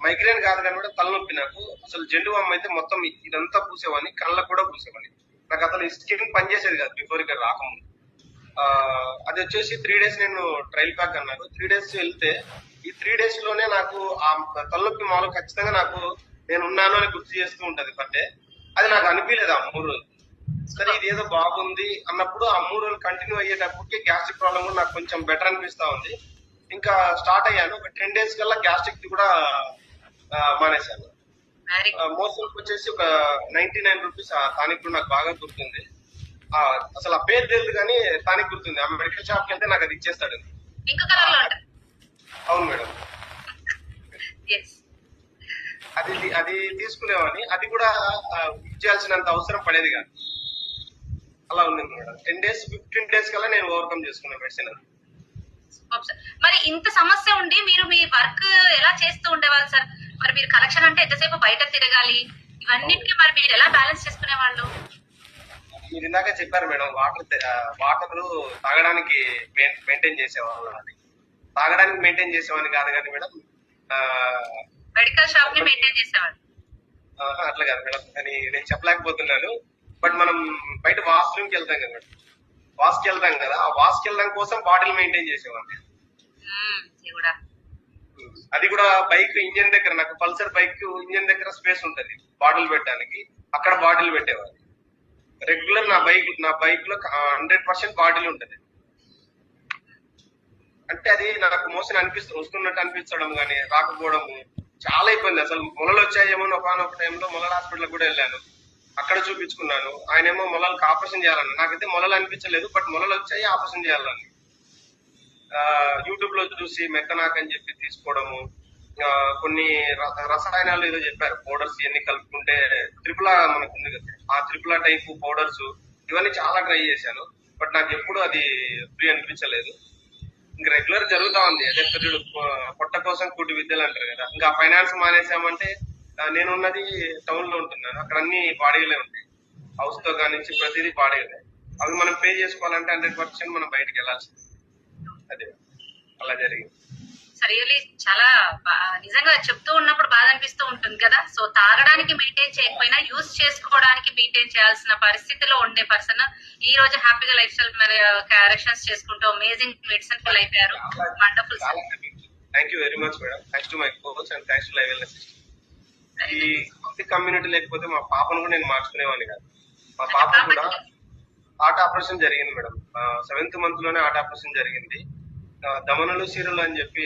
Migraine కాదు కానీ కూడా తలనొప్పి నాకు. అసలు జెండు బామ్ అయితే మొత్తం ఇదంతా పూసేవాడిని, కళ్ళకు కూడా పూసేవాడిని. నాకు అసలు ఈ స్కిన్ పనిచేసేది కాదు బిఫోర్ ఇక్కడ రాకముందు. అది వచ్చేసి 3 డేస్ నేను ట్రయల్ ప్యాక్ అన్నారు. 3 డేస్ వెళ్తే ఈ 3 డేస్ లోనే నాకు ఆ తలనొప్పి మామూలు ఖచ్చితంగా నాకు నేను ఉన్నాను అని గుర్తు చేస్తూ ఉంటది పర్ డే. అది నాకు అనిపించలేదు ఆ 3 రోజులు. సరే ఇది ఏదో బాగుంది అన్నప్పుడు ఆ 3 రోజులు కంటిన్యూ అయ్యేటప్పటికి గ్యాస్ట్రిక్ ప్రాబ్లం కూడా నాకు కొంచెం బెటర్ అనిపిస్తా ఉంది. ఇంకా స్టార్ట్ అయ్యాను. ఒక 10 డేస్ కల్లా గ్యాస్ట్రిక్ కూడా మానేశాను. మోషన్ వచ్చేసి ఒక 99 రూపీస్ ఆ టానిక్ కూడా నాకు బాగా గుర్తుంది. అసలు ఆ పేరు తెలియదు కానీ టానిక్ గుర్తుంది. ఆ మెడికల్ షాప్ కి వెళ్తే నాకు అది ఇచ్చేస్తాడు. అవును మేడం. అది అది తీసుకునేవాడిని. అది కూడా ఇచ్చేయాల్సినంత అవసరం పడేది కాదు. అలా ఉంది మేడం. 10 డేస్ 15 డేస్ కల్లా నేను ఓవర్కమ్ చేసుకున్నాను మెడిసిన్. మరి ఇంత సమస్య ఉండి మీరు మీ వర్క్ ఎలా చేస్తూ ఉండేవాళ్ళు సార్? మరి మీరు కలెక్షన్ అంటే ఎంతసేపు బయట తిరగాలి, ఇవన్నిటికీ మరి మీరు ఎలా బ్యాలెన్స్ చేసుకునేవాళ్ళు? మీరు ఇందాక చెప్పారు మేడం, వాటర్ తాగడానికి మెయింటైన్ చేసేవాళ్ళు. అది తాగడానికి మెయింటైన్ చేసేవాడిని కాదు కానీ మేడం, మెడికల్ షాప్ ని మెయింటైన్ చేసేవాళ్ళు. అట్లా కాదు మేడం, అని నేను చెప్పలేకపోతున్నాను. బట్ మనం బయట వాష్రూమ్కి వెళ్తాం కదా మేడం, వాష్కి వెళ్తాం కదా, ఆ వాష్కి వెళ్ళడం కోసం బాటిల్ మెయింటైన్ చేసేవాడిని. అది కూడా బైక్ ఇంజన్ దగ్గర, నాకు పల్సర్ బైక్ ఇంజన్ దగ్గర స్పేస్ ఉంటది బాటిల్ పెట్టడానికి, అక్కడ బాటిల్ పెట్టేవాడిని. రెగ్యులర్ నా బైక్ లో 100% బాటిల్ ఉంటది. అంటే అది నాకు మోషన్ వస్తున్నట్టు అనిపించడం కానీ రాకపోవడము చాలా ఇబ్బంది. అసలు మొలలు వచ్చాయేమో ఒకనొక టైంలో మొలల హాస్పిటల్ కూడా వెళ్ళాను, అక్కడ చూపించుకున్నాను. ఆయనేమో మొలలకు ఆపరేషన్ చేయాలని, నాకైతే మొలలు అనిపించలేదు, బట్ మొలలు వచ్చాయి ఆపరేషన్ చేయాలని. యూట్యూబ్ లో చూసి మెక్కనాక్ అని చెప్పి తీసుకోవడము, కొన్ని రసాయనాలు ఏదో చెప్పారు, పౌడర్స్ ఇవన్నీ కలుపుకుంటే త్రిపుల మనకు ఉంది కదా, ఆ త్రిపుల టైప్ పౌడర్స్ ఇవన్నీ చాలా ట్రై చేశాను. బట్ నాకు ఎప్పుడు అది ఫ్రీ అనిపించలేదు. ఇంకా రెగ్యులర్ జరుగుతా ఉంది. అదే పెద్దడు పొట్ట కోసం కూటి విద్యలు అంటారు కదా. ఇంకా ఫైనాన్స్ మానేసామంటే, నేనున్నది టౌన్ లో ఉంటున్నాను, అక్కడ అన్ని బాడీలే ఉంటాయి, హౌస్ తో కానించి ప్రతిదీ బాడీలే. అవి మనం పే చేసుకోవాలంటే 100% మనం బయటకు వెళ్ళాల్సింది. అదే అలా జరిగింది. రియల్లీ చాలా నిజంగా చెప్తూ ఉన్నప్పుడు బాధ అనిపిస్తూ ఉంటుంది కదా. సో తాగడానికి మెయింటైన్ చేయకపోయినా యూజ్ చేసుకోవడానికి మెయింటైన్ చేయాల్సిన పరిస్థితిలో ఉండే పర్సన్ ఈ రోజు హ్యాపీగా లైఫ్ స్టైల్ కరెక్షన్స్ చేసుకుంటూ అమేజింగ్ మెడిసిన్ ఫుల్ అయిపోయారు. Wonderful. Thank you very much madam. Thanks to my coach and thanks to live wellness system. ఈ కమ్యూనిటీ లేకపోతే మా పాపను కూడా నేను మార్చుకునేవాడిని కాదు. మా పాప కూడా హార్ట్ ఆపరేషన్ జరిగింది మేడం. 7th మంత్ లోనే హార్ట్ ఆపరేషన్ జరిగింది. దమనలు సీరలు అని చెప్పి